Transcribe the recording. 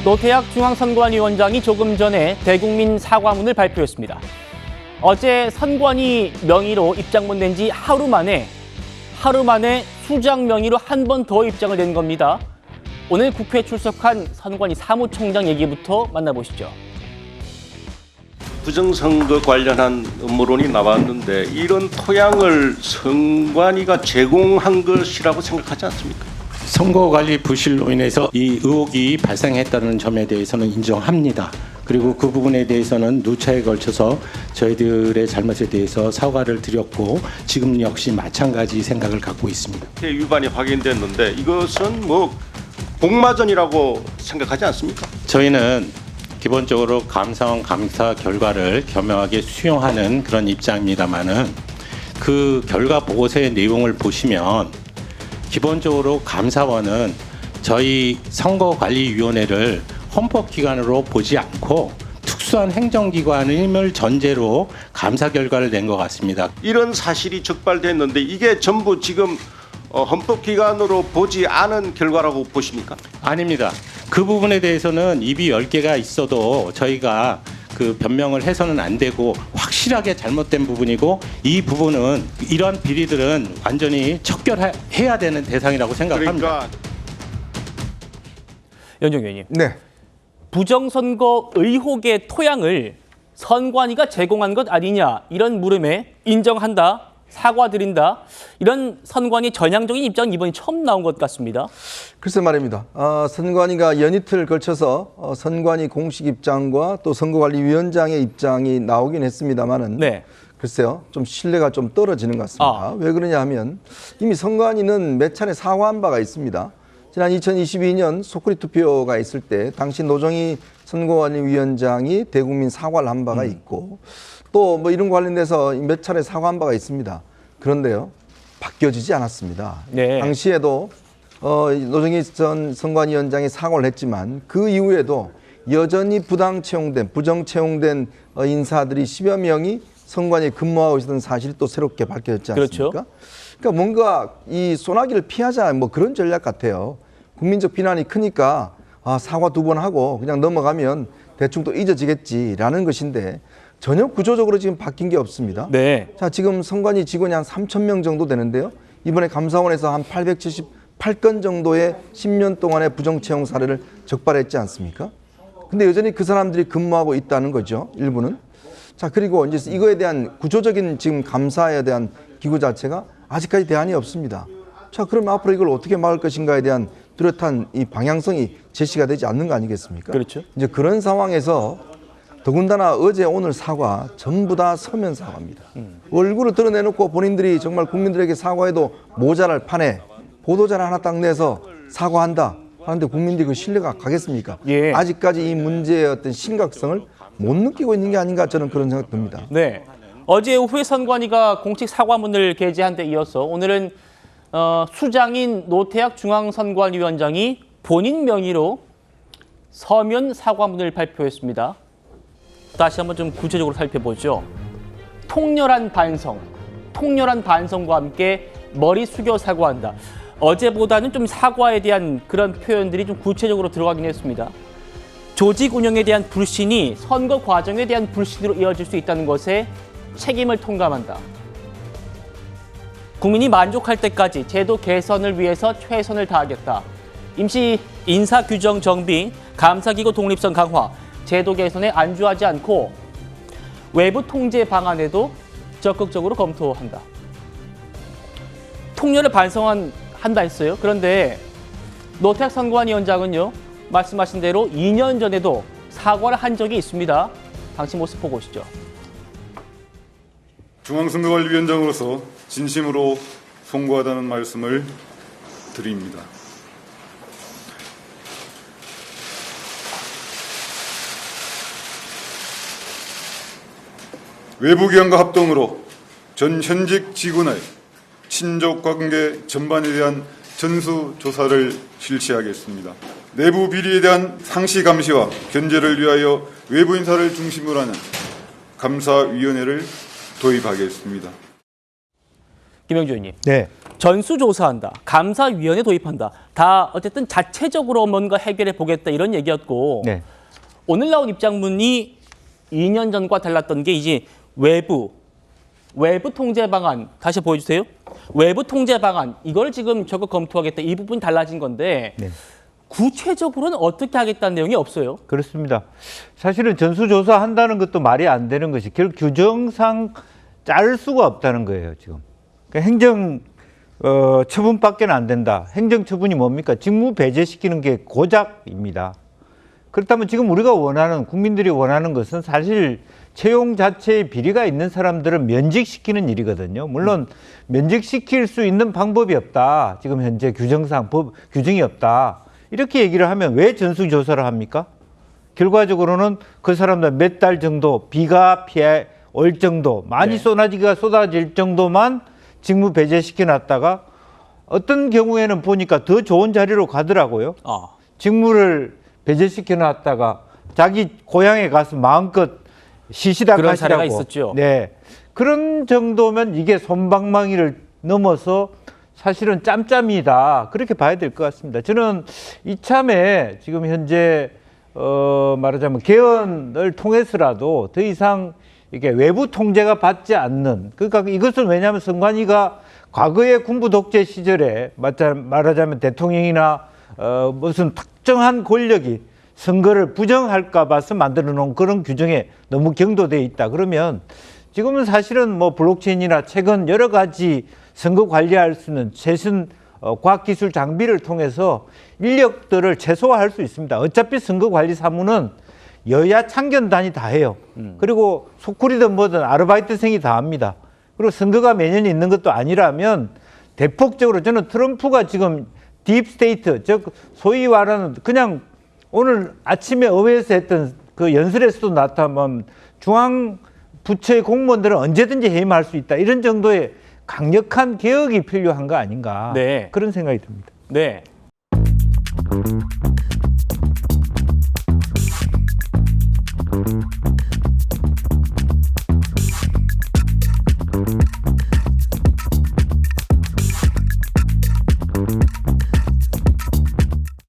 노태학 중앙선관위원장이 조금 전에 대국민 사과문을 발표했습니다. 어제 선관위 명의로 입장문 낸 지 하루 만에 수장 명의로 한 번 더 입장을 낸 겁니다. 오늘 국회에 출석한 선관위 사무총장 얘기부터 만나보시죠. 부정선거 관련한 음모론이 나왔는데 이런 토양을 선관위가 제공한 것이라고 생각하지 않습니까? 선거관리 부실로 인해서 이 의혹이 발생했다는 점에 대해서는 인정합니다. 그리고 그 부분에 대해서는 누차에 걸쳐서 저희들의 잘못에 대해서 사과를 드렸고 지금 역시 마찬가지 생각을 갖고 있습니다. 위반이 확인됐는데 이것은 복마전이라고 생각하지 않습니까? 저희는 기본적으로 감사원 감사 결과를 겸허하게 수용하는 그런 입장입니다만은 그 결과 보고서의 내용을 보시면 기본적으로 감사원은 저희 선거관리위원회를 헌법기관으로 보지 않고 특수한 행정기관임을 전제로 감사 결과를 낸 것 같습니다. 이런 사실이 적발됐는데 이게 전부 지금 헌법기관으로 보지 않은 결과라고 보십니까? 아닙니다. 그 부분에 대해서는 입이 10개가 있어도 저희가 그 변명을 해서는 안 되고 확실하게 잘못된 부분이고 이 부분은 이러한 비리들은 완전히 척결해야 되는 대상이라고 생각합니다. 그러니까 연정 의원님. 네. 부정선거 의혹의 토양을 선관위가 제공한 것 아니냐 이런 물음에 인정한다, 사과드린다 이런 선관위 전향적인 입장은 이번이 처음 나온 것 같습니다. 글쎄 말입니다. 선관위가 연이틀 걸쳐서 선관위 공식 입장과 또 선거관리위원장의 입장이 나오긴 했습니다만은 네. 글쎄요, 좀 신뢰가 좀 떨어지는 것 같습니다. 왜 그러냐 하면 이미 선관위는 몇 차례 사과한 바가 있습니다. 지난 2022년 소쿠리 투표가 있을 때 당시 노정희 선거관리위원장이 대국민 사과를 한 바가 있고 또 이런 관련돼서 몇 차례 사과한 바가 있습니다. 그런데요, 바뀌어지지 않았습니다. 네. 당시에도 노정희 전 선관위원장이 사과를 했지만 그 이후에도 여전히 부정 채용된 인사들이 10여 명이 선관위에 근무하고 있었던 사실이 또 새롭게 밝혀졌지 않습니까? 그렇죠. 그러니까 뭔가 이 소나기를 피하자 그런 전략 같아요. 국민적 비난이 크니까 사과 2번 하고 그냥 넘어가면 대충 또 잊어지겠지라는 것인데 전혀 구조적으로 지금 바뀐 게 없습니다. 네. 자, 지금 선관위 직원이 한 3,000명 정도 되는데요. 이번에 감사원에서 한 878건 정도의 10년 동안의 부정 채용 사례를 적발했지 않습니까? 근데 여전히 그 사람들이 근무하고 있다는 거죠. 일부는. 자, 그리고 이제 이거에 대한 구조적인 지금 감사에 대한 기구 자체가 아직까지 대안이 없습니다. 자, 그럼 앞으로 이걸 어떻게 막을 것인가에 대한 뚜렷한 이 방향성이 제시가 되지 않는 거 아니겠습니까? 그렇죠. 이제 그런 상황에서 더군다나 어제 오늘 사과 전부 다 서면 사과입니다. 얼굴을 드러내놓고 본인들이 정말 국민들에게 사과해도 모자랄 판에 보도자료 하나 딱 내서 사과한다 하는데 국민들이 그 신뢰가 가겠습니까? 예. 아직까지 이 문제의 어떤 심각성을 못 느끼고 있는 게 아닌가 저는 그런 생각 듭니다. 네. 어제 오후에 선관위가 공식 사과문을 게재한 데 이어서 오늘은 수장인 노태학 중앙선관위원장이 본인 명의로 서면 사과문을 발표했습니다. 다시 한번 좀 구체적으로 살펴보죠. 통렬한 반성과 함께 머리 숙여 사과한다. 어제보다는 좀 사과에 대한 그런 표현들이 좀 구체적으로 들어가긴 했습니다. 조직 운영에 대한 불신이 선거 과정에 대한 불신으로 이어질 수 있다는 것에 책임을 통감한다. 국민이 만족할 때까지 제도 개선을 위해서 최선을 다하겠다. 임시 인사규정 정비, 감사기구 독립성 강화, 제도 개선에 안주하지 않고 외부 통제 방안에도 적극적으로 검토한다. 통렬을 반성한다 했어요. 그런데 노태학 선관위원장은요, 말씀하신 대로 2년 전에도 사과를 한 적이 있습니다. 당시 모습 보고 오시죠. 중앙선거관리위원장으로서 진심으로 송구하다는 말씀을 드립니다. 외부기관과 합동으로 전 현직 직원의 친족관계 전반에 대한 전수조사를 실시하겠습니다. 내부 비리에 대한 상시 감시와 견제를 위하여 외부 인사를 중심으로 하는 감사위원회를 도입하겠습니다. 김영주 의원님. 네. 전수조사한다, 감사위원회 도입한다. 다 어쨌든 자체적으로 뭔가 해결해 보겠다 이런 얘기였고 네. 오늘 나온 입장문이 2년 전과 달랐던 게 이제 외부 통제 방안 다시 보여주세요. 외부 통제 방안 이걸 지금 적극 검토하겠다 이 부분이 달라진 건데 네. 구체적으로는 어떻게 하겠다는 내용이 없어요. 그렇습니다. 사실은 전수조사 한다는 것도 말이 안 되는 것이 결국 규정상 자를 수가 없다는 거예요, 지금. 그러니까 행정 처분밖에 안 된다. 행정 처분이 뭡니까? 직무 배제시키는 게 고작입니다. 그렇다면 지금 우리가 원하는, 국민들이 원하는 것은 사실 채용 자체에 비리가 있는 사람들은 면직시키는 일이거든요. 물론 면직시킬 수 있는 방법이 없다. 지금 현재 규정상 규정이 없다. 이렇게 얘기를 하면 왜 전수조사를 합니까? 결과적으로는 그 사람들 몇 달 정도 비가 피해 올 정도 많이 쏟아질 정도만 직무 배제시켜 놨다가 어떤 경우에는 보니까 더 좋은 자리로 가더라고요. 직무를 배제시켜 놨다가 자기 고향에 가서 마음껏 시시다 그런 가시라고. 사례가 있었죠. 네. 그런 정도면 이게 솜방망이를 넘어서 사실은 짬짬이다. 그렇게 봐야 될 것 같습니다. 저는 이참에 지금 현재 말하자면 개헌을 통해서라도 더 이상 이게 외부 통제가 받지 않는, 그러니까 이것은 왜냐하면 선관위가 과거의 군부 독재 시절에 말하자면 대통령이나 무슨 특정한 권력이 선거를 부정할까 봐서 만들어 놓은 그런 규정에 너무 경도되어 있다. 그러면 지금은 사실은 뭐 블록체인이나 최근 여러 가지 선거 관리할 수 있는 최신 과학기술 장비를 통해서 인력들을 최소화할 수 있습니다. 어차피 선거관리 사무는 여야 참견단이 다 해요. 그리고 속쿨이든 뭐든 아르바이트생이 다 합니다. 그리고 선거가 매년 있는 것도 아니라면 대폭적으로 저는 트럼프가 지금 딥스테이트, 즉 소위 말하는 그냥 오늘 아침에 의회에서 했던 그 연설에서도 나타나면 중앙 부처의 공무원들은 언제든지 해임할 수 있다. 이런 정도의 강력한 개혁이 필요한 거 아닌가. 네. 그런 생각이 듭니다. 네.